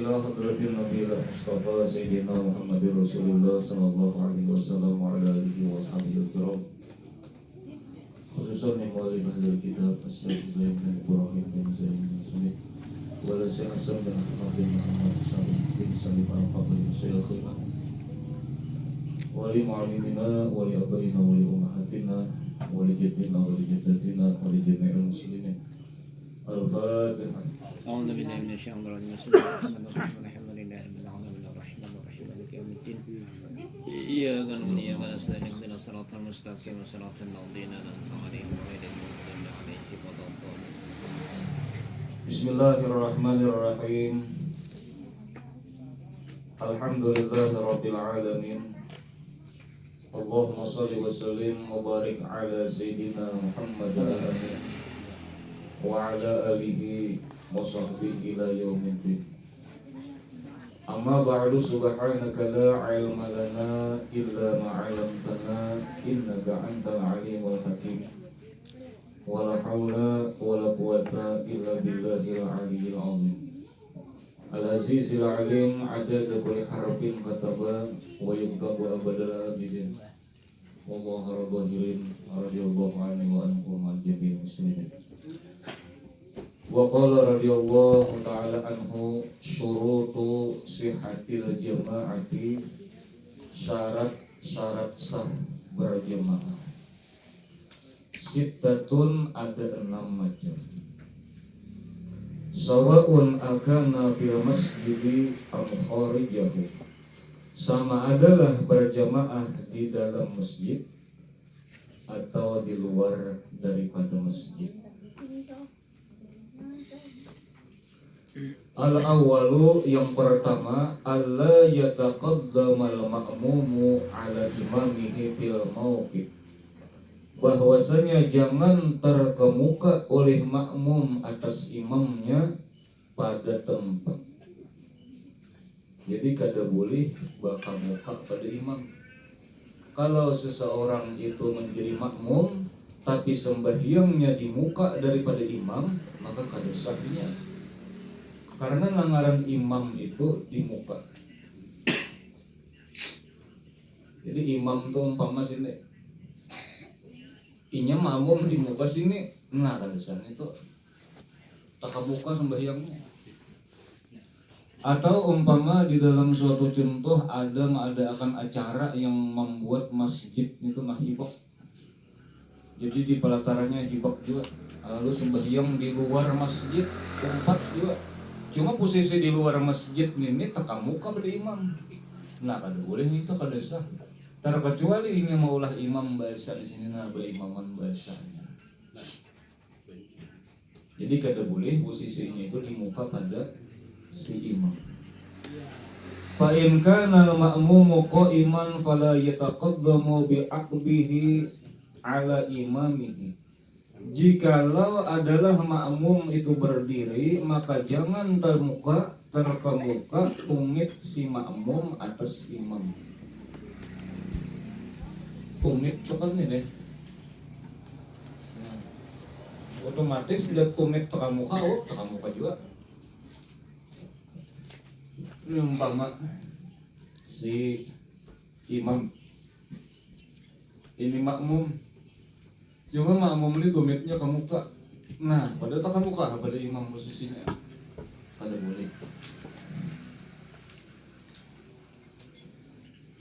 ila hadratin nabiyil mustafa sayyidina Muhammadir Rasulullah sallallahu alaihi wasallam wa ala alihi wa sahbihi al-kiram. Khususan yang wali ahli kitab As-Sayyid Zain bin Ibrahim bin Zain bin Sulaim wala Hasan bin Ahmad bin Muhammad bin Salim al-Fadl Syekhina wali mu'allimina wali abaina wali ummahatina wali jaddina wali jaddatina wali jami'il muslimin. Al-Fatihah. أعوذ بالله من الشيطان الرجيم بسم الله الرحمن الرحيم الحمد لله رب العالمين الرحمن الرحيم مالك يوم الدين إياك نعبد وإياك نستعين اهدنا الصراط المستقيم صراط الذين أنعمت عليهم غير المغضوب عليهم ولا الضالين. Bismillahirrahmanirrahim. Alhamdulillahi rabbil alamin. Allahumma shalli wa sallim wa barik ala sayyidina Muhammadin wa ala alihi wa sahbihi ila yaumiddin. Amma ba'du, subhanaka la ilma lana illa ma 'allamtana innaka antal alimul hakim. Wala haula wala quwwata illa billahil aliyyil azim. Al-azizil alim adada kulli harfin kataba wa yuktabu abadal abidin. Wallahu rabbihirin radhiyallahu anhu wa anhum al-jami'il muslimin. Wa qala radhiyallahu ta'ala anhu syurutu sihhatil jama'ati, syarat-syarat sah berjamaah. Sittatun, ada 6 macam. Sawa'un akana fil masjidi am kharijahu, sama adalah berjamaah di dalam masjid atau di luar daripada masjid. Al-awwalu, yang pertama, alla yataqaddamal ma'mumu ala imamihi fil mawqif, bahwasanya jangan terkemuka oleh makmum atas imamnya pada tempat. Jadi kada boleh bakal muka pada imam. Kalau seseorang itu menjadi makmum tapi sembahyangnya di muka daripada imam, maka kada sahnya. Karena langaran imam itu di muka. Jadi imam tuh umpama sini, inya makmum di muka sini, nah kada sah itu tak muka sembahyangnya. Atau umpama di dalam suatu contoh ada mengadakan acara yang membuat masjid itu hibak. Jadi di pelatarannya hibak juga. Lalu sembahyang di luar masjid tempat juga. Cuma posisi di luar masjid ini tak muka pada imam. Nah kada boleh itu kada sah. Terkecuali ini maulah imam bahasa di sini, nah berimaman bahasanya. Jadi kada boleh posisinya itu di muka pada si imam. Fa in kana al-ma'mumu qa'iman fala yataqaddamu bi'aqbihi ala imamihi. Jikalau adalah makmum itu berdiri, maka jangan terkemuka tumit si makmum atas imam. Tumit itu kan ini otomatis bila tumit terkemuka, terkemuka juga. Ini umpama si imam ini makmum, cuma makmum ini tumitnya ke muka. Nah, pada tak ke muka, pada imam posisinya pada boleh.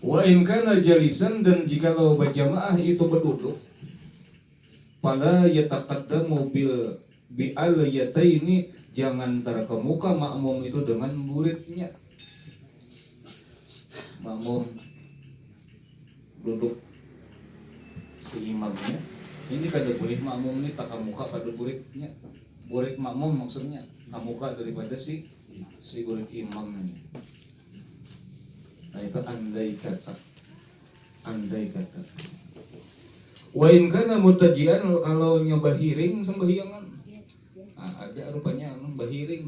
Wa in kana jalisan, dan jikalau berjamaah itu berduduk, fala yataqaddamu bil yataini, jangan terkemuka makmum itu dengan muridnya. Makmum duduk si imamnya, ini kada boleh makmum ini tak muka pada muridnya. Murid makmum maksudnya muka daripada si murid imamnya. Nah itu andai kata. Wa in kana mutajian, kalau nyabahiring sembahyangan. Nah, ada rupanya bahiring.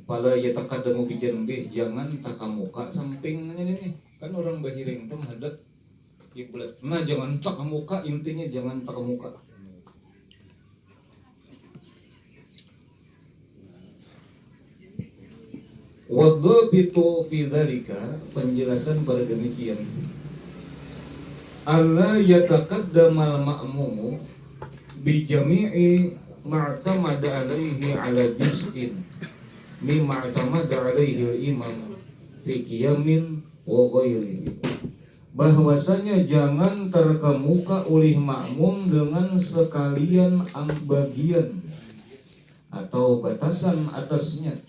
Pala ya takadamu bijanbih, jangan takamuka sampingnya ini. Kan orang bahiring itu menghadap kiblat. Nah, jangan takamuka, intinya jangan takamuka. Wadhabitu fi dzalika, penjelasan pada demikian. Alla yataqaddamal ma'mumu bi jami'i ma'tamada alaihi ala juz'in mimma i'tamada alaihi al-imam fi qiyamin wa ghairihi. Bahwasanya jangan terkemuka oleh makmum dengan sekalian bagian atau batasan atasnya,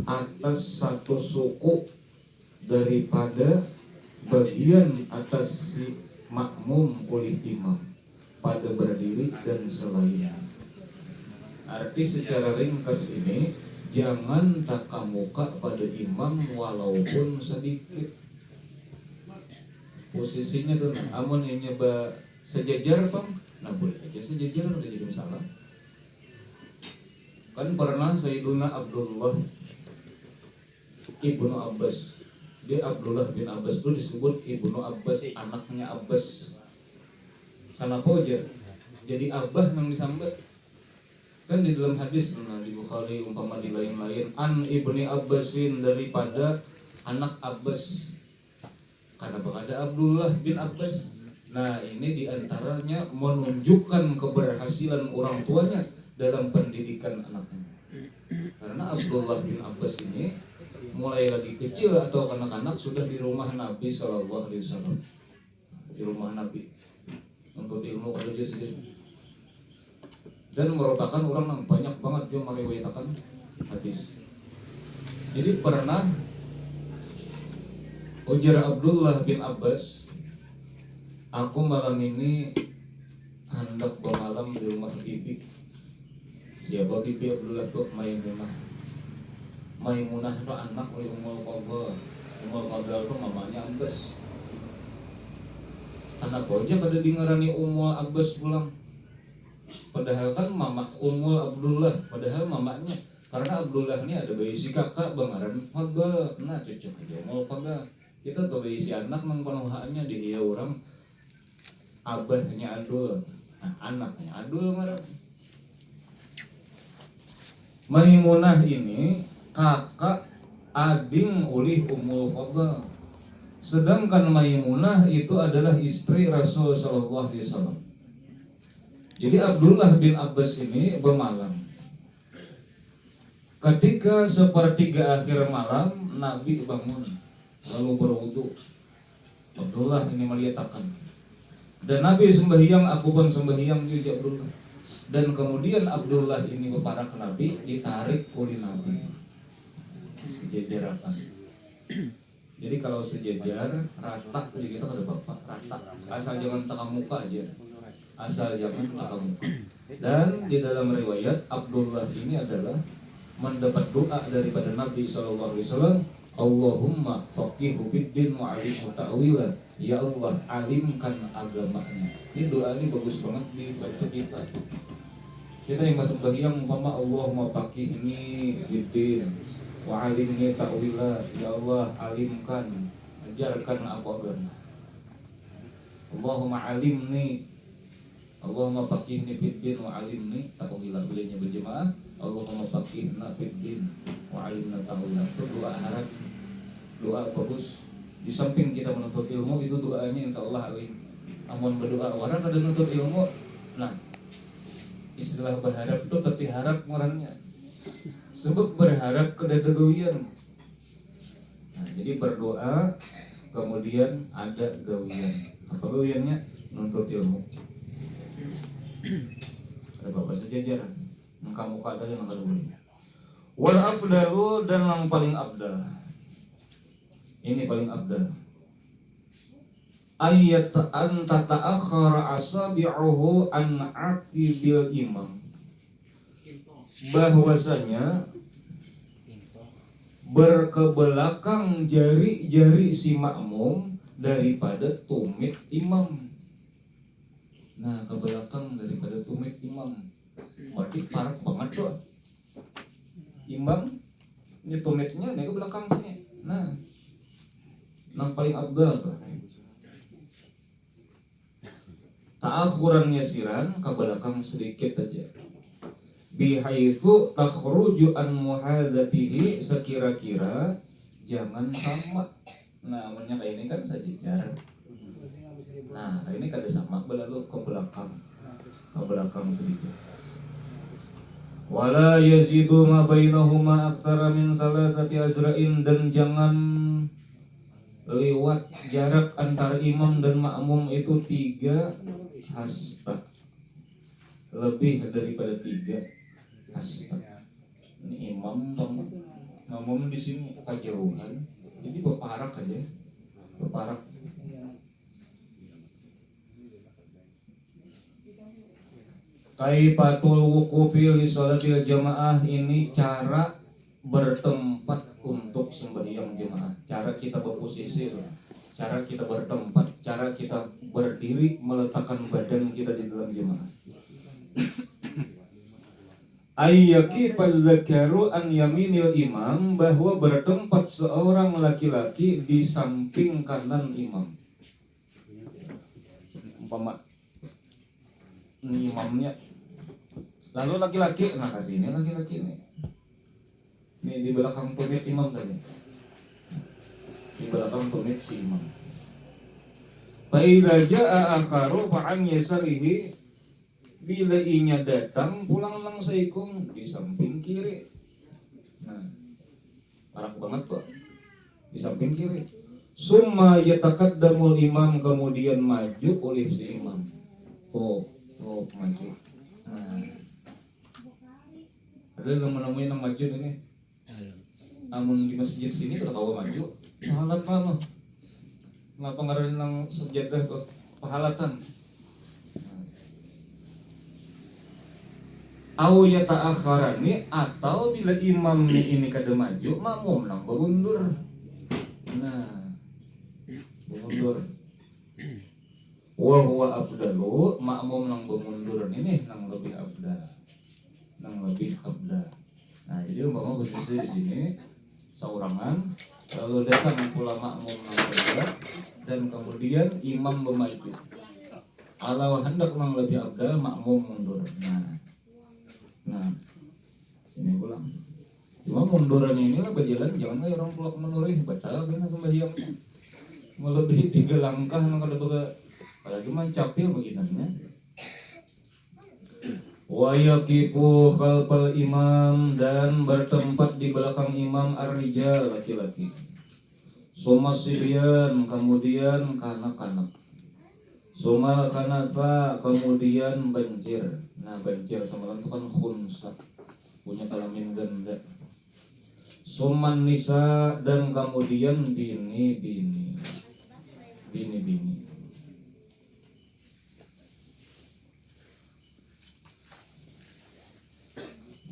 atas satu suku daripada bagian atas si makmum oleh imam pada berdiri dan selainnya. Arti secara ringkas ini, jangan takamuka pada imam walaupun sedikit. Posisinya tuh, amun yang nyoba sejajar Bang, nah boleh aja sejajar, udah jadi masalah. Kan pernah Sayyiduna Abdullah Ibnu Abbas, dia Abdullah bin Abbas itu disebut Ibnu Abbas, anaknya Abbas. Kenapa aja? Jadi abah yang disambat. Kan di dalam hadis, nah di Bukhari umpama di lain-lain, an ibni Abbasin, daripada anak Abbas. Kenapa ada Abdullah bin Abbas? Nah ini diantaranya menunjukkan keberhasilan orang tuanya dalam pendidikan anaknya. Karena Abdullah bin Abbas ini mulai lagi kecil atau kanak-kanak sudah di rumah Nabi Shallallahu Alaihi Wasallam, di rumah Nabi untuk ilmu kerja saja, dan merupakan orang yang banyak banget dia meriwayatkan hadis. Jadi pernah ujar Abdullah bin Abbas, aku malam ini hendak bermalam di rumah bibi. Siapa bibi Abdullah tuh? Maimunah itu anak oleh Ummul Fadl. Ummul Fadl itu mamanya Abbas. Anak aja pada dengarani Ummul Abbas pulang. Padahal kan mama Ummul Abdullah, padahal mamanya. Karena Abdullah ini ada bayi si kakak bangaran Fadl. Nah cocok aja Ummul Fadl. Kita tuh bayi si anak mengpenuhannya di dia orang abahnya Adul, nah, anaknya Adul ngarang. Maimunah ini kakak ading oleh Ummul Fadl. Sedangkan Maimunah itu adalah istri Rasul Sallallahu Alaihi Wasallam. Jadi Abdullah bin Abbas ini bermalam. Ketika sepertiga akhir malam, Nabi bangun lalu berwudu. Abdullah ini melihatkan. Dan Nabi sembahyang, aku pun sembahyang juga Abdullah. Dan kemudian Abdullah ini berparak ke Nabi, ditarik oleh Nabi. Sejajarakan. Jadi kalau sejajar, rata, jadi kita ada bapak, rata. Asal jangan tekan muka aja. Asal jangan tekan muka. Dan di dalam riwayat, Abdullah ini adalah mendapat doa daripada Nabi SAW. Allahumma faqihu fiddin wa alimhu ta'wila. Ya Allah, alimkan agamanya. Ini doa ini bagus banget dibaca kita. Kita yang masuk bagian umpama Allahumma faqihni fiddin wa alimni ta'wila. Ya Allah, alimkan, ajarkan aku agama. Allahumma alimni, Allahumma faqihni fiddin wa alimni ta'wila. Belinya berjemaah, Allahumma faqihna fiddin wa alimna ta'wila. Itu doa harap, doa bagus. Di samping kita menuntut ilmu, itu doanya insya Allah alim. Amun berdoa orang kada menuntut ilmu, nah istilah berharap itu teti harap orangnya. Sebab berharap kedadawian. Nah, jadi berdoa kemudian ada gawian. Apa gawiannya? Menuntut ilmu. Ada bapak sejajar. Kamu kada yang kada boleh. Wal afdalu, dan yang paling abdal. Ini paling abdal. Ayat an tata'akhkhara asabi'uhu an aqibil imam. Bahwasanya berkebelakang jari-jari si makmum daripada tumit imam. Nah, ke belakang daripada tumit imam. Berarti parah banget tuh. Imam ini tumitnya nih ke belakang sini. Nah, yang paling abdal tuh. Ta'akhuran yasiran, ke belakang sedikit aja. bihaitsu takhruju an muhadzatihi, sekira-kira jangan sama. Nah, namanya kayak ini kan sejajar. Nah, ini kada sama berlalu ke belakang sedikit. Wala yazidu ma bainahuma aktsara min salasati azra'in, dan jangan lewat jarak antara imam dan makmum itu 3 hasta, lebih daripada 3 hasta. Ini imam sama makmum di sini kejauhan, jadi berparak aja, berparak. Kaifatul wuqufi li sholatil jamaah, ini cara bertempat untuk sembahyang jemaah. Cara kita berposisi, cara kita bertempat, cara kita berdiri meletakkan badan kita di dalam jemaah. Ayyaki fadzakaru an yaminil imam, bahwa bertempat seorang laki-laki di samping kanan imam. Umpama ini imamnya, lalu laki-laki, nah kasih ini laki-laki nih. Ini di belakang tumit imam tadi. Di belakang tumit si imam. Fa idza jaa akharu fa an yasarihi, bila inya datang pulang langsaikum di samping kiri. Nah, parah banget kok. Di samping kiri. Summa yataqaddamul imam, kemudian maju oleh si imam. Tuh maju. Nah, ada yang menemui yang maju ini. Namun di masjid sini kita tahu maju. Pahalatan mah. Ngapa ngarahin nang sejadah kok pahalatan. Au yata'akharani, atau bila imam ini kada maju, makmum nang berundur. Nah, berundur. Wa huwa afdalu, makmum nang bermundur ini nang lebih afdal. Nah, jadi umpama posisi di sini saurangan, lalu datang pula makmum nang bergerak, dan kemudian imam bermaju. Kalau hendak nang lebih afdal, makmum mundur. Nah, sini pulang. Cuma munduran ini lah berjalan, jangan kayak orang pulang menurih, baca kena sembahyang. Melebihi 3 langkah nang kada baga. Apalagi mencapil begininya. Wa yaqifu khalfal imam, dan bertempat di belakang imam ar-rijal, laki-laki. Summa sibyan, kemudian kanak-kanak. Summa khanasa, kemudian banjir. Nah, banjir sama itu kan khunsa, punya kelamin ganda. Summa nisa, dan kemudian bini-bini.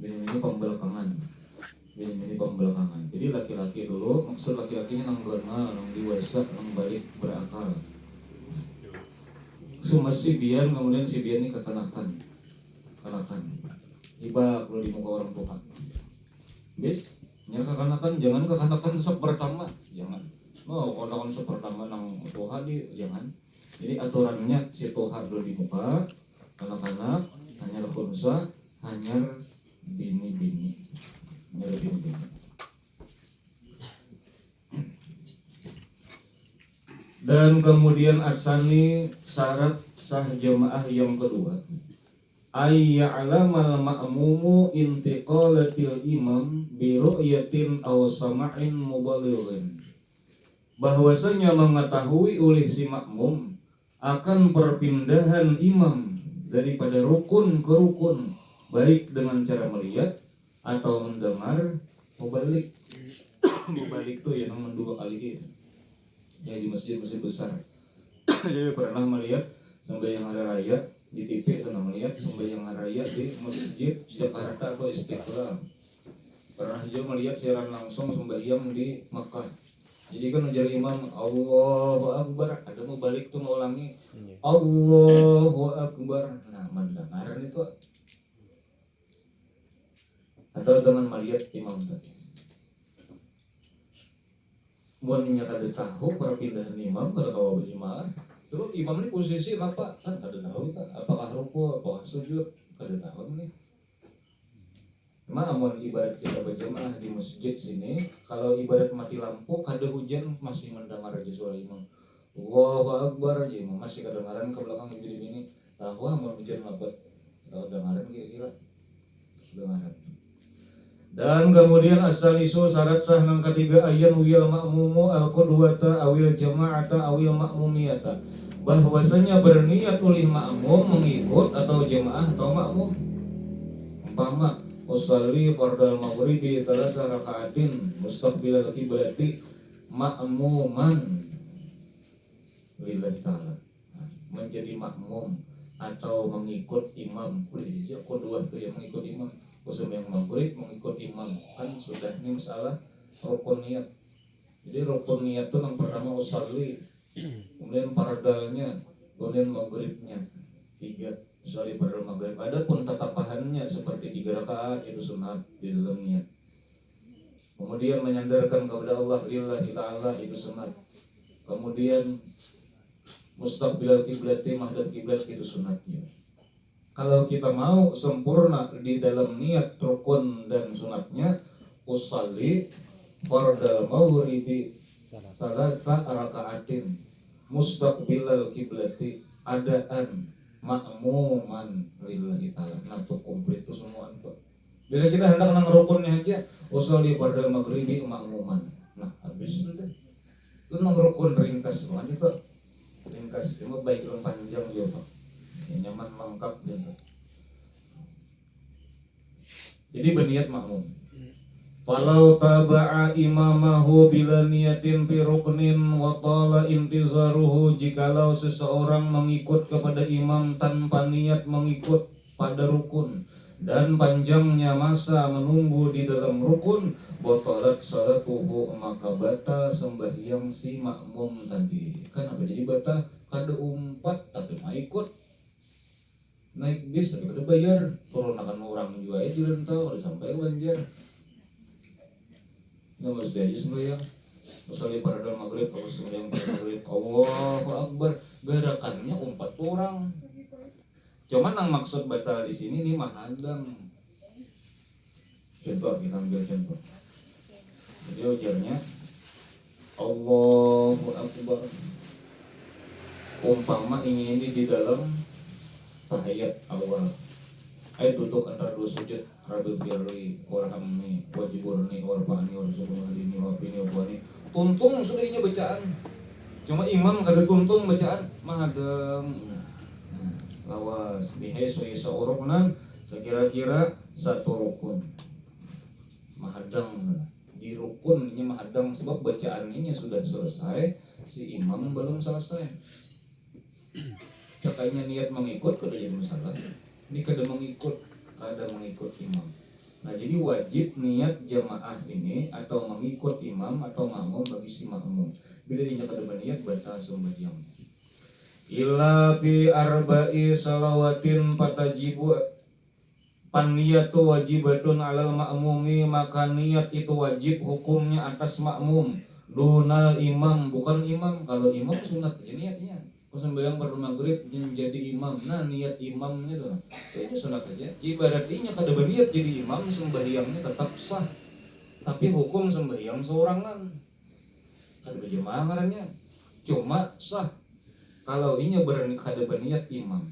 Ini pembelakangan. Jadi laki-laki dulu, maksud laki-lakinya nang gana, nang dewasa, nang balik berakal. Summa sibyan, kemudian sibyan ini kekanakan. Iba kalau di muka orang tua. Bis, nyar kekanakan, jangan kekanakan sepertama, jangan. Kekanakan sepertama nang tuha di, jangan. Jadi aturannya si tuha dulu di muka, anak-anak, hanya khunsa, hanya bini-bini. Dan kemudian asani, syarat sah jamaah yang kedua, ayya'lamal ma'mumu intiqalatil imam bi ru'yatin aw sama'in mubalighin, bahwasanya mengetahui oleh si makmum akan perpindahan imam daripada rukun ke rukun, baik dengan cara melihat atau mendengar. Mubalik tuh ya yang 2 kali gitu. Ya di masjid-masjid besar. Jadi pernah melihat sembahyang hari raya di TV, pernah melihat sembahyang hari raya di masjid Jakarta atau Istiqlal. Pernah juga melihat siaran langsung sembahyang di Makkah. Jadi kan ujar imam Allahu Akbar, ada mubalik tuh ngulangi Allahu Akbar. Nah, mendengaran itu atau dengan melihat imam tadi. Buatnya kada tahu perpindahan imam kada tahu bagaimana. Terus imam ini posisi apa? Kan kada tahu kan. Apakah ruku, apakah sujud, kada tahu nih. Amun ibarat kita berjamaah di masjid sini, kalau ibarat mati lampu, kada hujan masih mendengar aja suara imam. Allahu Akbar aja imam masih kedengaran ke belakang begini-begini. Tahu amun hujan lebat, kedengaran kira-kira kedengaran. Dan kemudian asalisu syarat sah nang ketiga ayat wiyal makmumu al qudwata awil jama'ata awil makmumiyata, bahwasanya berniat oleh makmum mengikut atau jamaah atau makmum. Umpama usolli fardal maghribi salasa rakaatin mustaqbilal qiblati ma'muman lillahi ta'ala, menjadi makmum atau mengikut imam. Ya kedua itu yang mengikut imam, khusus yang maghrib mengikut imam, kan sudah ini masalah rukun niat. Jadi rukun niat itu yang pertama usolli, kemudian fardalnya, kemudian maghribnya 3. Usolli fardal maghrib. Adapun tatapahannya seperti 3 rakaat itu sunat di dalam niat. Kemudian menyandarkan kepada Allah lillahi ta'ala itu sunat. Kemudian mustaqbilal kiblati mahdad kiblat itu sunatnya. Kalau kita mau sempurna di dalam niat rukun dan sunatnya, usolli fardal maghribi salasa rakaatin mustaqbilal kiblati adaan makmuman lillahi ta'ala. Nah itu komplit itu semua itu. Bila kita hendak nang rukunnya aja, usolli fardal maghribi makmuman. Nah habis itu deh. Itu nang rukun ringkas semua itu. Ringkas cuma baik belum panjang juga. Nyaman lengkap gitu. Jadi berniat makmum. Falau taba'a imamahu bila niyatin fi ruknin wa tala intizaruhu, jikalau seseorang mengikut kepada imam tanpa niat mengikut pada rukun dan panjangnya masa menunggu di dalam rukun, batalat salatuhu, maka batal sembahyang si makmum tadi. Kan apa jadi batal? Kada umpat tapi mau ikut. Naik bis tapi kada bayar, turun akan orang juga ya direntau, ada sampai banjir. Nggak mesti aja sembahyang. Usolli fardal maghrib, terus sembahyang maghrib, Allahu Akbar, gerakannya 4 orang. Cuman yang maksud batal di sini nih mahadang. Contoh, kita ambil contoh. Jadi ujarnya Allahu Akbar. Umpama ini di dalam tahiyat awal. Ayo duduk antara 2 sujud, Rabbil firli warhamni wajiburni warfa'ni warzuqni wafini wafani. Tuntung sudah ini bacaan. Cuma imam kada tuntung bacaan mahadang. Lawas bihaiswi sa'uruknan sekira-kira 1 rukun. Mahadang di rukun ini mahadang sebab bacaan ini sudah selesai, si imam belum selesai. Cakainya niat mengikut kada jadi masalah. Ini kada mengikut imam. Nah jadi wajib niat jamaah ini atau mengikut imam atau makmum bagi si makmum. Bila dia kada berniat batal sembahyang. Illa fi arba'i salawatin patajibu paniyatu wajibatun alal makmumi, maka niat itu wajib hukumnya atas makmum. Dunal imam, bukan imam. Kalau imam sunat aja niatnya. Kalau sembahyang pada maghrib jadi imam, nah niat imamnya tuh, itu sunat aja. Ibaratnya kada berniat jadi imam, sembahyangnya tetap sah. Tapi hukum sembahyang seorangan, kada berjamaah ngarannya, cuma sah. Kalau inya kada berniat imam,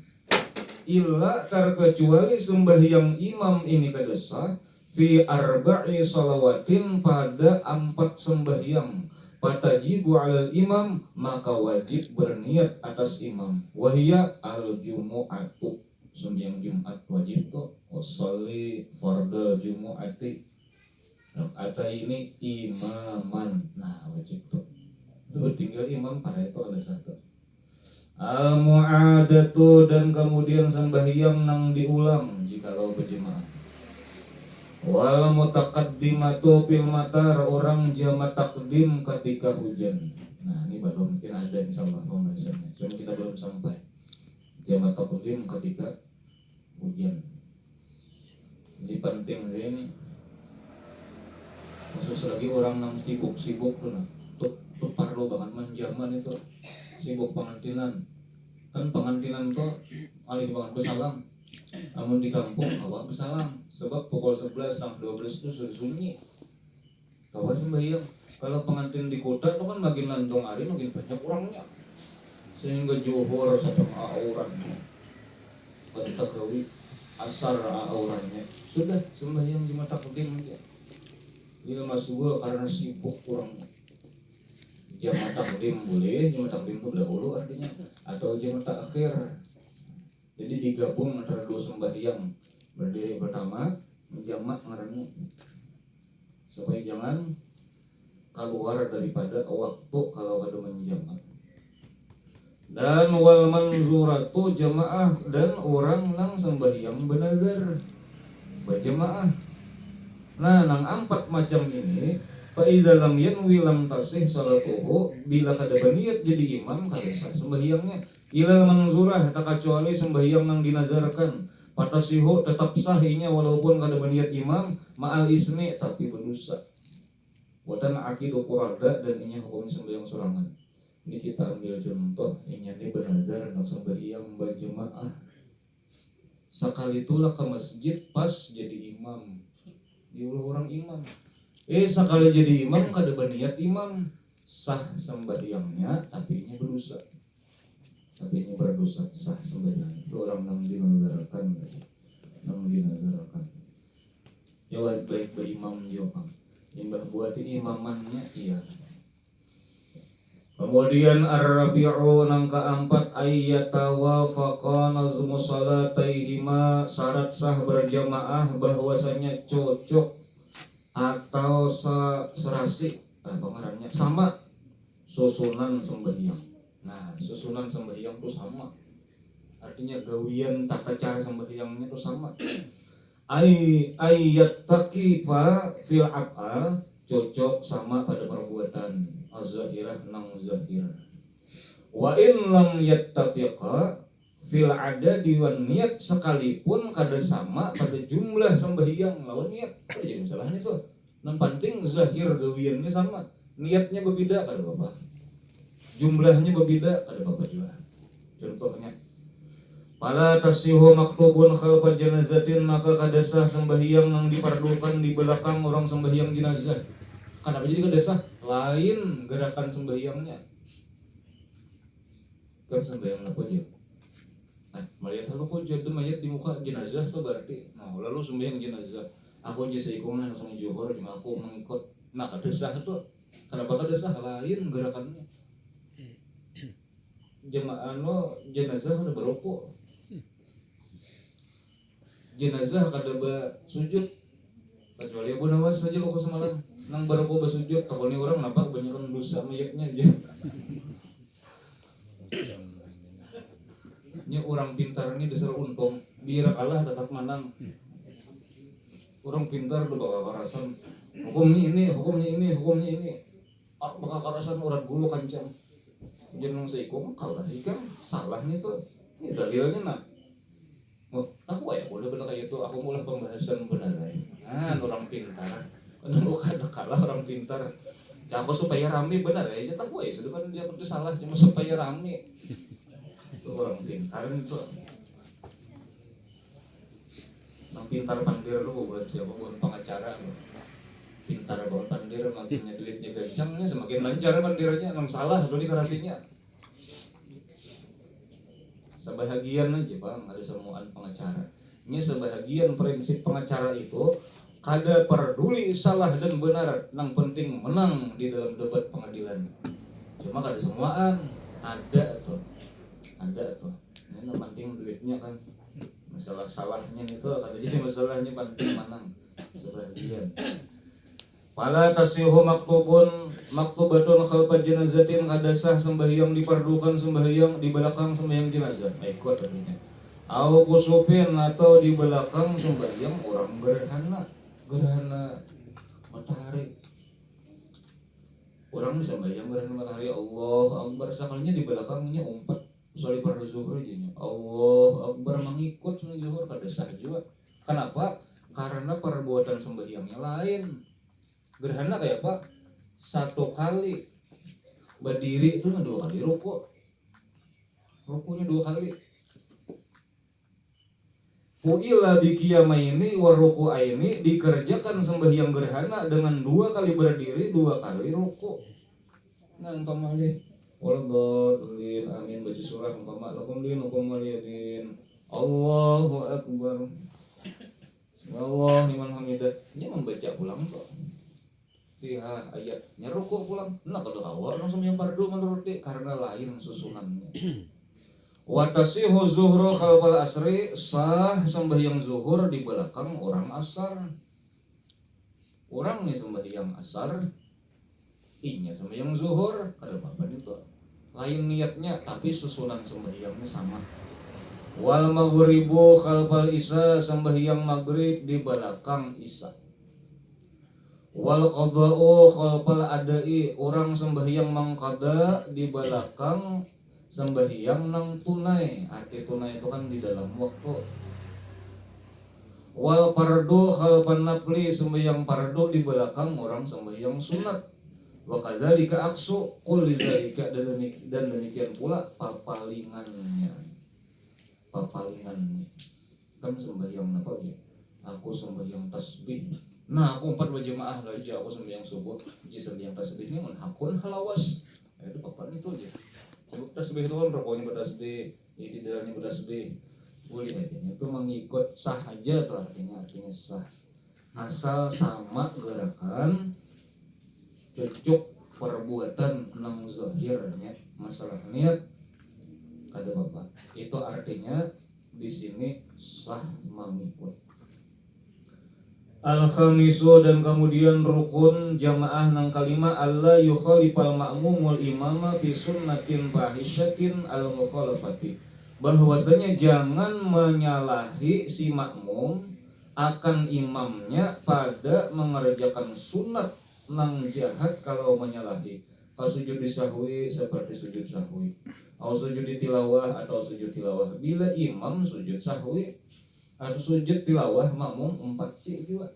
illa terkecuali sembahyang imam ini kada sah fi arba'i salawatin, pada 4 sembahyang. Patajibu alal imam, maka wajib berniat atas imam. Wahia al jumu'atu, sembahyang Jumat wajib tuh. Usolli fardal jumu'ati rakaat ini imaman, nah wajib tuh. Itu tinggal imam pada itu ada 1. Al mu'adatu, dan kemudian sembahyang nang diulang jikalau berjemaah. Wal mutaqaddimatu fil matar, orang jama takdim ketika hujan. Nah ini baru mungkin ada insyaallah pembahasannya, cuma kita belum sampai jama takdim ketika hujan. Ini penting ini, khusus lagi orang nang sibuk-sibuk tuh, tuh parlo banget menjaman itu, sibuk pengantinan. Kan pengantinan tuh alih banget bersalam, Namun di kampung awak bersalam, sebab pukul 11 sampai 12 itu sudah sunyi. Kawan sembahyang. Kalau pengantin di kota itu kan makin landung hari makin banyak orangnya, sehingga johor sampai auran, pada gawi asar aurannya sudah sembahyang di mata takdim aja. Dia masuk gua karena sibuk orangnya. Jamaah takdim boleh, jamaah takdim itu dahulu artinya, atau jamaah takhir. Jadi digabung antara dua sembahyang, berdiri pertama, menjamak ngarannya, supaya jangan keluar daripada waktu kalau ada menjamak. Dan wal manzuratu jamaah, dan orang nang sembahyang benazar berjamaah. Nah, nang 4 macam ini fa iza lam yanwi lam tasih salatuhu, bila kada berniat jadi imam kada sah sembahyangnya. Ila manzurah, tak kecuali sembahyang nang dinazarkan, patasihu tetap sahihnya walaupun kada berniat imam, ma'al ismi tapi berdosa. Watan akidu qurada, dan ini hukumnya sembahyang sorangan. Ini kita ambil contoh, ini bernazar nak sembahyang berjamaah. Sekali itulah ke masjid pas jadi imam, diulah orang imam. Sekali jadi imam kada berniat imam, sah sembahyangnya tapi ini berdosa. Tapi ini berdosa, sah sembahyang. Itu orang yang dinazarkan, Ya baik berimam juga. Imbah buat ini imamannya iya. Kemudian ar-rabi'u nang keempat ayyatawafaqa nazmu salataihima, syarat sah berjamaah bahwasanya cocok atau serasi pengarannya sama susunan sembahyang. Nah, susunan sembahyang itu sama. Artinya gawian tata cara sembahyangnya itu sama. Ayat taqifa fil af'al, cocok sama pada perbuatan az-zahirah nang zahirah. Wa in lam yattafiqa fil adadi wan niat, sekalipun kada sama pada jumlah sembahyang lawan niat. Jadi masalahnya itu yang penting zahir gawiannya sama, niatnya berbeda kada apa-apa, jumlahnya berbeda kada apa-apa juga. Contohnya pala tasihu maktubun khalfa janazatin, maka kada sah sembahyang yang dipardukan di belakang orang sembahyang jenazah. Kenapa jadi kada sah? Lain gerakan sembahyangnya. Kan sembahyang apa aja? Nah, melihat aku jadi mayat di muka jenazah itu berarti, nah lalu sembahyang jenazah, aku aja seikungnya langsung johor, cuma aku mengikut. Nah kada sah itu. Kenapa kada sah? Lain gerakannya. Jemaah jenazah kada berukuk, jenazah kada sujud, kecuali Abu Nawas saja kok semalam nang berukuk bersujud. Takoni orang kenapa kebanyakan dosa mayatnya aja. Ini orang pintar ini dasar untung, biar Allah tetap menang. Orang pintar tuh bakal karasan, hukumnya ini. Bakal karasan urat bulu kancang. Jeneng seikum kalah ikan salah nih tuh. Ini dalilnya nak. Aku ya udah benar kayak itu. Aku mulai pembahasan benar. Nah, orang pintar. Kan ada kalah orang pintar. Ya aku supaya rame benar ya. Jadi aku ya sudah kan dia itu salah cuma supaya rame. Itu orang pintar itu. Yang pintar pandir lu buat siapa? Buat pengacara. Pintar banget pandir, makinnya duitnya kencangnya semakin lancar pandirnya. Yang salah berarti kerasinya. Sebahagian aja bang, ada semuaan pengacara. Ini sebahagian prinsip pengacara itu kada peduli salah dan benar, yang penting menang di dalam debat pengadilan. Cuma kada semuaan, ada tuh. Ini yang penting duitnya kan. Masalah salahnya itu kada jadi masalahnya, penting menang. Sebahagian. Pala tasihu maktubatun khalfa janazatin, kada sah sembahyang dipardukan sembahyang di belakang sembahyang jenazah. Ikut artinya. Au kusupin, atau di belakang sembahyang orang gerhana matahari. Orang sembahyang gerhana matahari, Allah Akbar, sakalnya di belakangnya umpat soal pada zuhur aja. Allah Akbar mengikut soal zuhur kada sah juga. Kenapa? Karena perbuatan sembahyangnya lain. Gerhana kayak apa? Satu kali berdiri itu 2 kali rukuk. Rukuknya 2 kali. Fu'ila bikiyamaini waruku'aini, dikerjakan sembahyang gerhana dengan 2 kali berdiri, 2 kali ruku. Nah umpama deh, waladhdallin, amin, baca surah umpama lakum dinukum waliyadin, Allahu akbar, Allah liman hamidah. Ini membaca pulang kok. Tiha ayatnya ruku pulang. Nah kalau awal langsung yang fardu menurut dia karena lain susunannya. Watasihu zuhru khalfal asri, sah sembahyang zuhur di belakang orang asar. Orang nih sembahyang asar, inya sembahyang zuhur, kada apa-apa itu. Lain niatnya tapi susunan sembahyangnya sama. Wal maghribu khalfal isya, sembahyang maghrib di belakang isya. Wal qada'u khalfal adai, orang sembahyang mangqada di belakang sembahyang nang tunai. Arti tunai itu kan di dalam waktu. Wal fardu khalfan nafli, sembahyang fardu di belakang orang sembahyang sunat. Wa kadzalika aksu qul lidzalika, dan demikian pula papalingannya. Kan sembahyang apa ya? Aku sembahyang tasbih. Nah, aku 4 berjamaah aja, aku sembahyang subuh, jadi sembahyang tasbih ini menhakun halawas. Itu papan itu aja. Sebab tasbih itu kan rokoknya bertasbih, jadi dalamnya bertasbih. Boleh aja. Itu mengikut sah aja tuh artinya sah. Asal sama gerakan, cocok perbuatan nang zahirnya, masalah niat kada apa. Itu artinya di sini sah mengikut. Al-khamisu, dan kemudian rukun jamaah nang kalima, alla yukhalifal ma'mumul imama fi sunnatin fahisyatin al-mukhalafati, bahwasanya jangan menyalahi si makmum akan imamnya pada mengerjakan sunat nang jahat kalau menyalahi. Kasujud sahwi seperti sujud sahwi, atau sujud tilawah atau sujud tilawah. Bila imam sujud sahwi atau sujud tilawah, makmum 4 juga.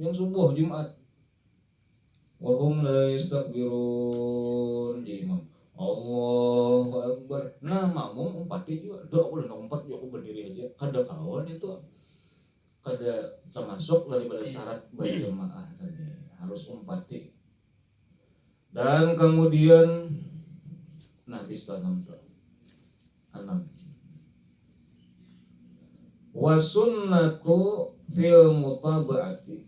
Yang subuh Jumat, wahum la yastakbirun, di imam Allahu akbar. Nah makmum 4 juga. Doa boleh 4 juga, aku berdiri aja. Kada kawan itu, kada termasuk daripada syarat berjamaah tadi, harus 4. Dan kemudian Nabi sallallahu alaihi 6. Wasunnatu fil mutaba'ati,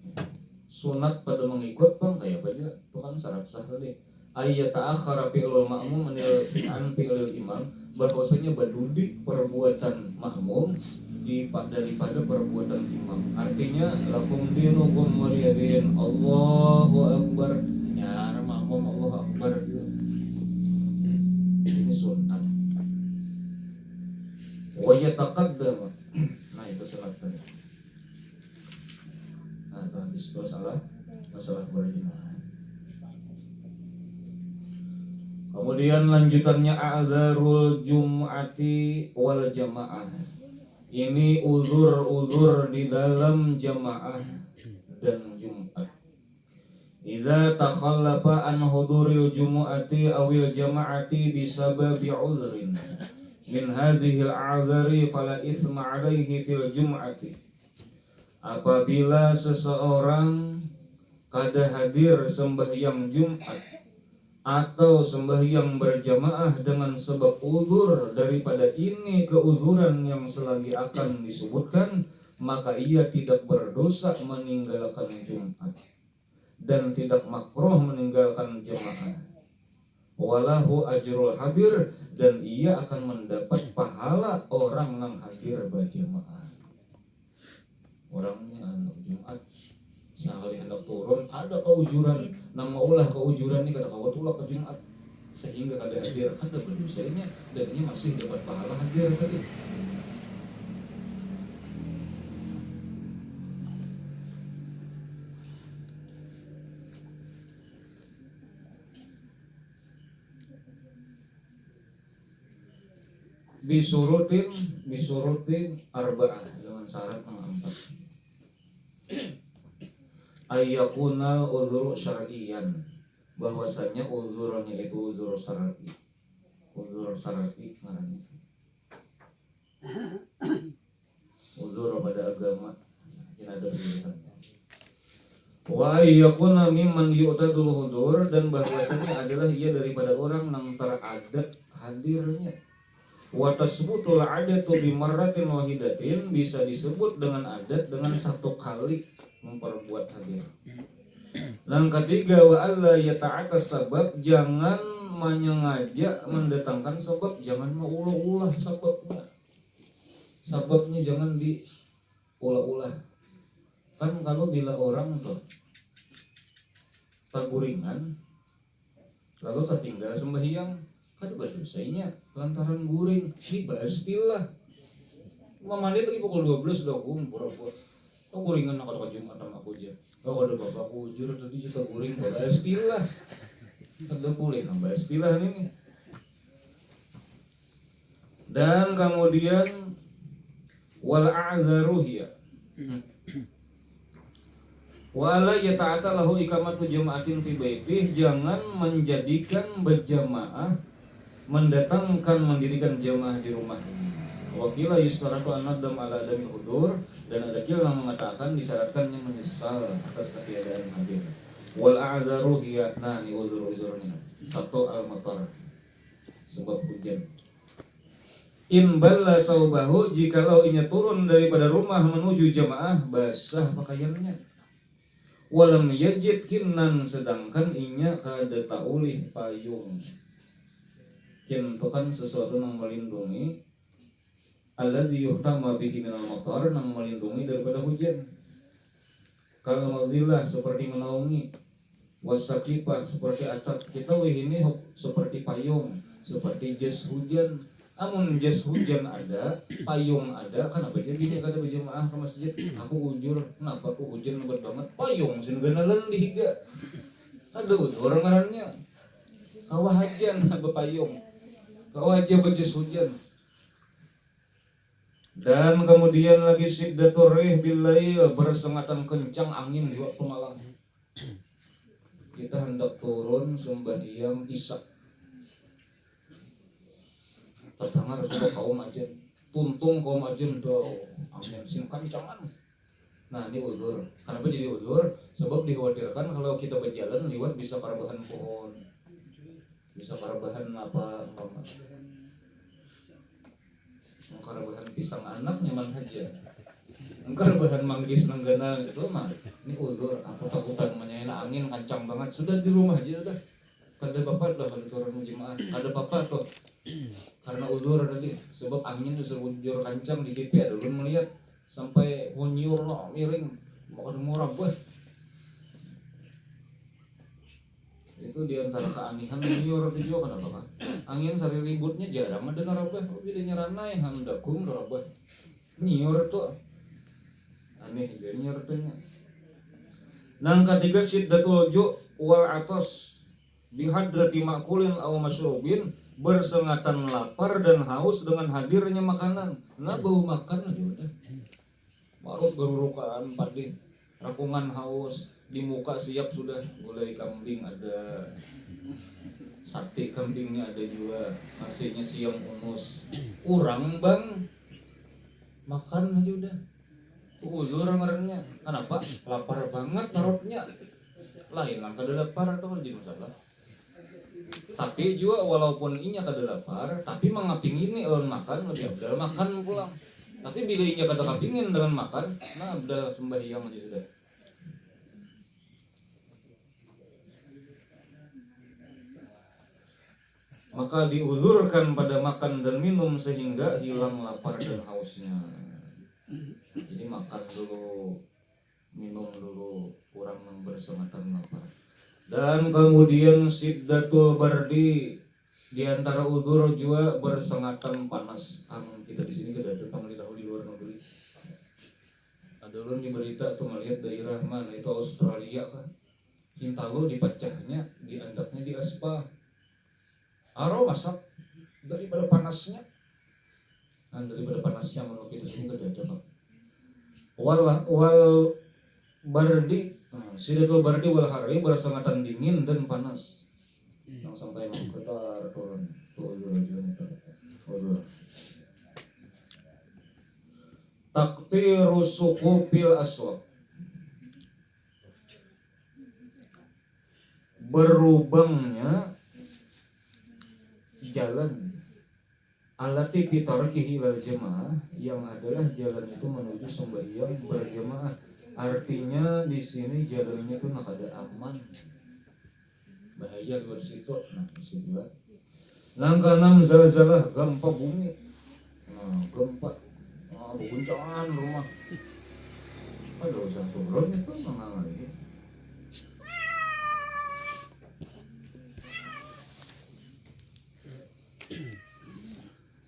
sunat pada mengikut pun kayak apa juga, itu kan syarat sah tadi. Ayat ta'akhara fi'lul ma'mum an fi'lil imam, bahwasanya badudi perbuatan makmum daripada perbuatan imam. Artinya lakum dinukum waliyadin, Allahu akbar, ya makmum Allahu akbar. Ini sunat. Wa yataqaddam, nah itu sunat tadi. Nah habis itu masalah berjamaah. Kemudian lanjutannya a'dzarul jum'ati wal jamaah. Ini uzur-uzur di dalam jamaah dan Jumat. Idza takhallafa an huduril jumu'ati awil jama'ati bisababi uzrin min hadhil a'dzari fala itsma 'alaihi fil jum'ati. Apabila seseorang kada hadir sembahyang Jumat atau sembahyang berjamaah dengan sebab uzur daripada ini keuzuran yang selagi akan disebutkan, maka ia tidak berdosa meninggalkan Jumat dan tidak makruh meninggalkan jamaah. Walahu ajrul hadir, dan ia akan mendapat pahala orang yang hadir berjamaah. Orangnya anak Jumat sekali hendak turun ada keujuran, nama ulah keujuran ini kada kawat ulah ke Jumat sehingga kada hadir, kada berdosanya dan ini masih dapat pahala hadir tadi. Bisurutin arba'ah, dengan syarat yang 4. Ayyakunal uzur syar'iyan, bahwasanya uzurnya itu uzur syar'i. Uzur syar'i ngarannya. uzur pada agama. Ini ada penjelasannya. Wa yakuna mimman yu'tadul hudur, dan bahwasanya adalah ia daripada orang yang teradat hadirnya. Wa tasbutul adatu bi marratin wahidatin, bisa disebut dengan adat dengan satu kali memperbuat hadir. Yang ketiga, wa alla yata'ata sabab, jangan menyengaja mendatangkan sebab, jangan mengulah-ulah sebabnya. Sebabnya jangan diulah-ulah. Kan kalau bila orang tuh taguringan lalu setinggal sembahyang, kan bahasanya lantaran guring dibastilah. Mamandi lagi pukul 12 udah pura-pura. Oh guringan nak ada Jumat sama aku aja. Oh ada bapak ujur tadi juga guring bastilah. Ada boleh nambah istilah ini. Dan kemudian wal a'dharu hiya wala yata'ata lahu ikamatu jama'atin fi baitih, jangan menjadikan berjamaah, mendatangkan mendirikan jamaah di rumah. Wakila yusaratu an-nadam ala adamil hudur, dan ada yang mengatakan disyaratkan yang menyesal atas ketiadaan hadir. Wal a'dharu hiya, nah ini uzur-uzurnya. Satu al-matar, sebab hujan. In balla saubahu, jikalau inya turun daripada rumah menuju jamaah basah pakaiannya. Walam yajid kinnan, sedangkan inya kada taulih payung. Kin itu kan sesuatu yang melindungi, alladzi yuhtama bihi minal matar, yang melindungi daripada hujan. Kal mazillah, seperti menaungi, wasakifah, seperti atap. Kita ini seperti payung, seperti jas hujan. Amun jas hujan ada, payung ada, kan apa jadi gini kada berjamaah ke masjid. Aku ujur, kenapa aku hujan lebat banget, payung sin ganalan dihiga. Aduh, orang ngarannya kawah hajan bepayung, kawah aja bejas hujan. Dan kemudian lagi siddatur rih billail, bersengatan kencang angin di waktu malam. Kita hendak turun sembahyang isya, terdengar sudah kaum ajen, tuntung kaum ajen do angin sin kencangan. Nah ini uzur. Kenapa jadi uzur? Sebab dikhawatirkan kalau kita berjalan lewat bisa parabahan pohon, bisa parabahan apa parabahan pisang anak nyaman aja, parabahan manggis nenggana itu mah. Ini uzur. Aku takutan menyala angin kencang banget. Sudah di rumah aja sudah. Kada bapak dah kalau turun jemaah, kada bapak tuh. Karena uzur tadi, sebab angin usur kencang di DP, ada ulun melihat sampai hunyur no, miring, mau kada murah buah. Itu diantara keanihan hunyur itu juga kenapa kan? Angin sari ributnya jarang ada narabah, bedanya ranai handakum narabah. Nyur tuh aneh jadi nyur tuhnya. Nang ketiga siddatul ju' wal atas bihadrati makulin aw masyrubin, bersengatan lapar dan haus dengan hadirnya makanan. Nah bau makan aja udah. Marut gerurukan padi, rakungan haus, di muka siap sudah gulai kambing ada, sate kambingnya ada juga, nasinya siang umus. Kurang bang, makan aja udah. Tuh uzur ngarannya. Kenapa? Lapar banget narotnya. Lain lah kada lapar atau jadi masalah. Tapi juga walaupun inya kada lapar, tapi mengaping ini lawan makan lebih abdal makan pulang. Tapi bila inya kada kapingin dengan makan, nah abdal sembahyang aja sudah. Maka diuzurkan pada makan dan minum sehingga hilang lapar dan hausnya. Jadi makan dulu, minum dulu, kurang bersengatan lapar. Dan kemudian siddatul bardi, di antara uzur juga bersengatan panas. Kita di sini kada ada tamu di luar negeri. Ada ulun di berita tuh melihat daerah mana itu Australia kan. Hintalo dipecahnya, diandaknya di aspal. Aro masak daripada panasnya. Nah, daripada panasnya menurut kita sini kada ada. Wal bardi, siddatul bardi wal hari, bersengatan dingin dan panas. Yang sampai mengketar turun. Taktiru suqufil aswaq, berlubangnya jalan, alati fitarkihi ilal jamaah, yang adalah jalan itu menuju sembahyang berjamaah. Artinya di sini jalannya itu nak ada aman, bahaya di situ. Nah, di situ lah. Nangkanam zalzalah, gempa bumi. Nah, gempa, guncangan rumah. Aduh, usah turun itu mana lagi.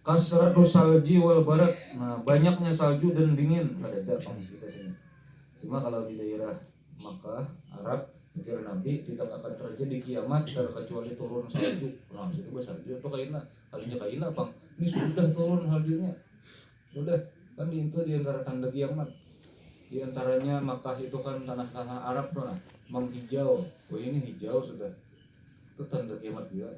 Kasratu salji wal barat. Nah, banyaknya salju dan dingin. Nggak ada apa kita sini. Cuma kalau di daerah Makkah, Arab, negara Nabi tidak akan terjadi kiamat kecuali turun salju. Nah, itu salju atau kaina. Saljunya kaina apa? Ini sudah turun saljunya. Sudah. Kan itu di antara tanda kiamat. Di antaranya Makkah itu kan tanah-tanah Arab tuh, nah, menghijau. Oh, ini hijau sudah. Itu tanda kiamat juga.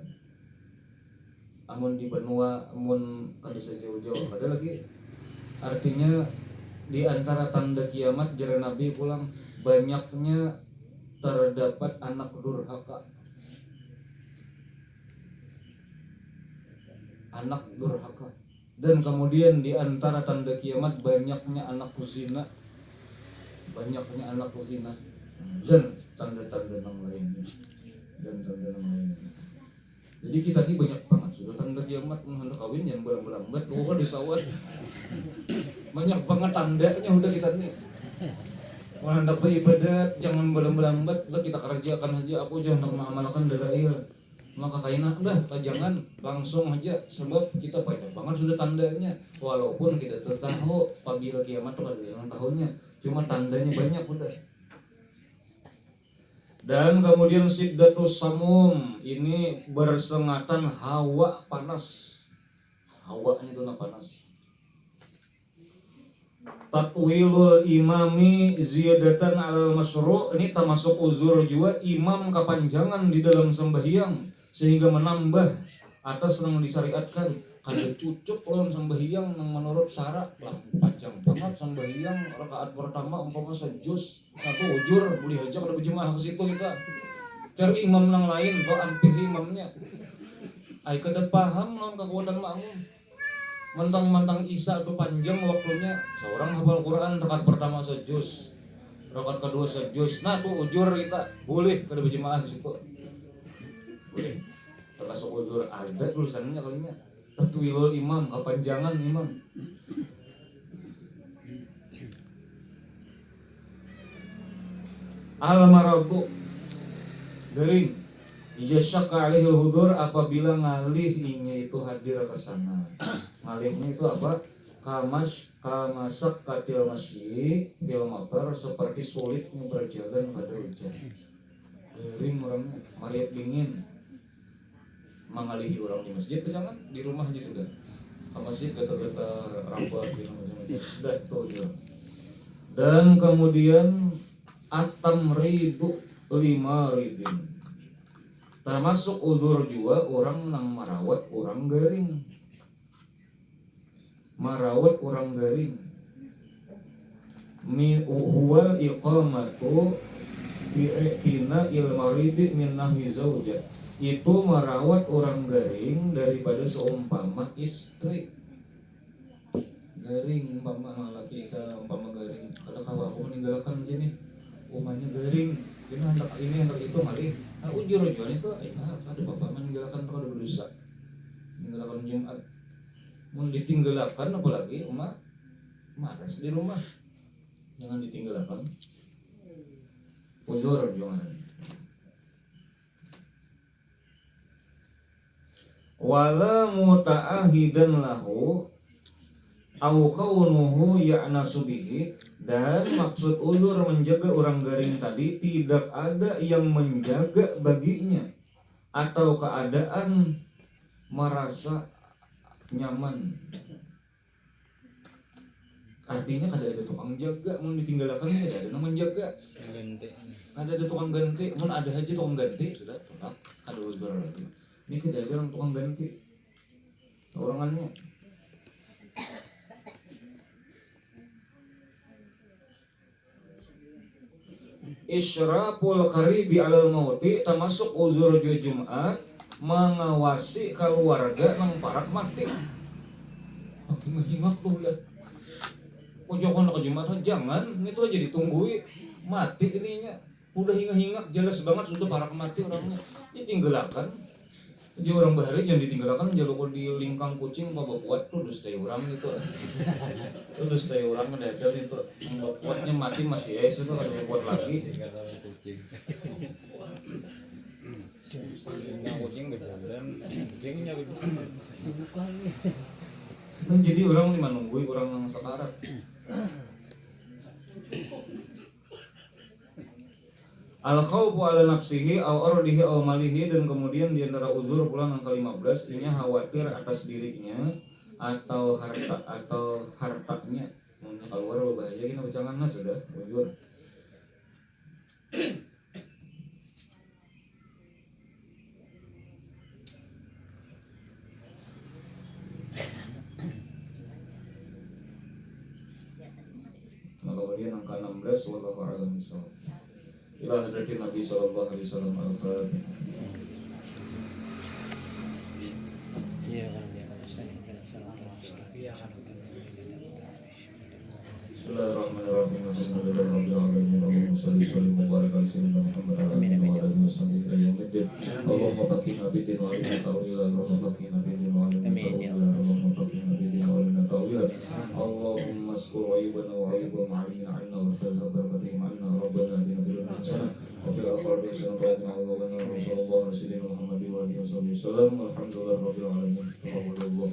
Amun di benua, amun kada sejauh-jauh ada lagi. Artinya di antara tanda kiamat jere Nabi pulang, banyaknya terdapat anak durhaka. Anak durhaka. Dan kemudian di antara tanda kiamat banyaknya anak zina. Banyaknya anak zina. Dan tanda-tanda yang lainnya. Dan tanda yang lainnya. Jadi kita ini banyak banget sudah tanda kiamat menghendak kawin yang belambat kan disawat. Banyak banget tandanya udah kita nih. Menghendak beribadat jangan belambat lah kita kerjakan aja, aku jangan mengamalkan dalail. Maka kaina udah jangan langsung aja, sebab kita banyak banget sudah tandanya. Walaupun kita tahu apabila kiamat itu ada yang tahunnya, cuma tandanya banyak udah. Dan kemudian siddatus samum, ini bersengatan hawa panas. Hawanya itu panas. Tatwilul imami ziyadatan alal masyru', ini termasuk uzur juga, imam kepanjangan di dalam sembahyang sehingga menambah atas yang disyariatkan. Kada cucuk lawan sembahyang yang menurut syarat lah panjang banget sembahyang rakaat pertama umpama sejus satu ujur boleh aja kada berjemaah ke situ kita cari imam yang lain kok ampih imamnya ai kada paham lawan kekuatan makmum mentang-mentang Isya itu panjang waktunya, seorang hafal Quran rakaat pertama sejus rakaat kedua sejus, nah tuh ujur kita boleh kada berjemaah di situ boleh termasuk ujur ada tulisannya kalinya. Tatwilul imam, kepanjangan imam. Al-maradu garing. Ija syakka alaihi hudur, apabila ngalihnya itu hadir ke sana. Ngalihnya itu apa? Kamasak katil masyi fil motor, seperti sulitnya berjalan pada hujan. Garing orangnya, mariat dingin. Mengalihi orang di masjid, jangan di rumah aja sudah. Ke masjid getar-getar rapat gitu macam-macam. Sudah tuh dia. Dan kemudian atam ribu 5 ridin. Termasuk uzur juga orang nang marawat orang garing. Marawat orang garing. Min huwal iqamatu bi'ina il maridi min nahwi zaujah. Itu merawat orang garing daripada seumpama istri. Garing umpama laki kita umpama garing. Kada kawa aku meninggalkan gini. Umanya garing. Ini hendak ini hendak itu kali. Nah ujur-ujuran itu ada bapak meninggalkan kada berdosa. Meninggalkan Jumat. Mun ditinggalkan apalagi umat maras di rumah. Jangan ditinggalkan. Ujur jangan. Wala muta'ahidan lahu au kaunuhu ya'nasu bihi, dan maksud ulur menjaga orang garing tadi tidak ada yang menjaga baginya atau keadaan merasa nyaman. Artinya kada ada tukang jaga, mun ditinggalkan kada ada yang menjaga. Kada ada tukang ganti, mun ada aja tukang ganti sudah tolak, kada uzur lagi. Ini kada ada orang tukang ganti seorangannya. Isyraful qaribi alal mauti termasuk uzur Jumat mengawasi keluarga nang parak mati. Hingat tuh ya. Pojokan ke Jumatan jangan, itu aja ditungguin mati ininya. Udah hinga-hinga jelas banget sudah parak mati orangnya. Ya tinggalakan. Jadi orang bahari jangan ditinggalkan jalur di lingkang kucing bawa buat tuh dustai orang itu. Itu dustai orang ngedadar itu buatnya mati es itu kalau buat lagi. Kucing berjalan, kucingnya Sibukan nih. Itu jadi orang lima nungguin orang yang sekarat. Al-khawfu ala nafsihi au ardihi au malihi, dan kemudian diantara uzur pula yang ke-15 ini khawatir atas dirinya atau hartanya. Kalau orang bahaya ini bacangannya sudah uzur. Maka kemudian angka 16 wallahu a'lam bishawab. Ila hadratin Nabi sallallahu alaihi wasallam al-Fatihah. Iya kan dia kan sering tidak salah terus tapi ya kan Bismillahirrahmanirrahim. Alhamdulillahirabbil alamin. Allahumma shalli wa barik ala sayyidina Muhammad wa ala alihi wasallam ila yaumil Allahumma faqihna bid-din wa alimna ta'wil. Allahumma faqihna bid-din wa alimna ta'wil. Allahumma faqihna bid-din wa alimna ta'wil. Allahumma askur aibana wa aiba ma'alina 'anna wa fadhhab barakatihim 'anna rabbana bina hasanah wa fil akhirati hasanah wa qina adzabannar. Sallallahu alaihi wa sallam Muhammad wa alihi wasallam. Alhamdulillahirabbil alamin. Alhamdulillah.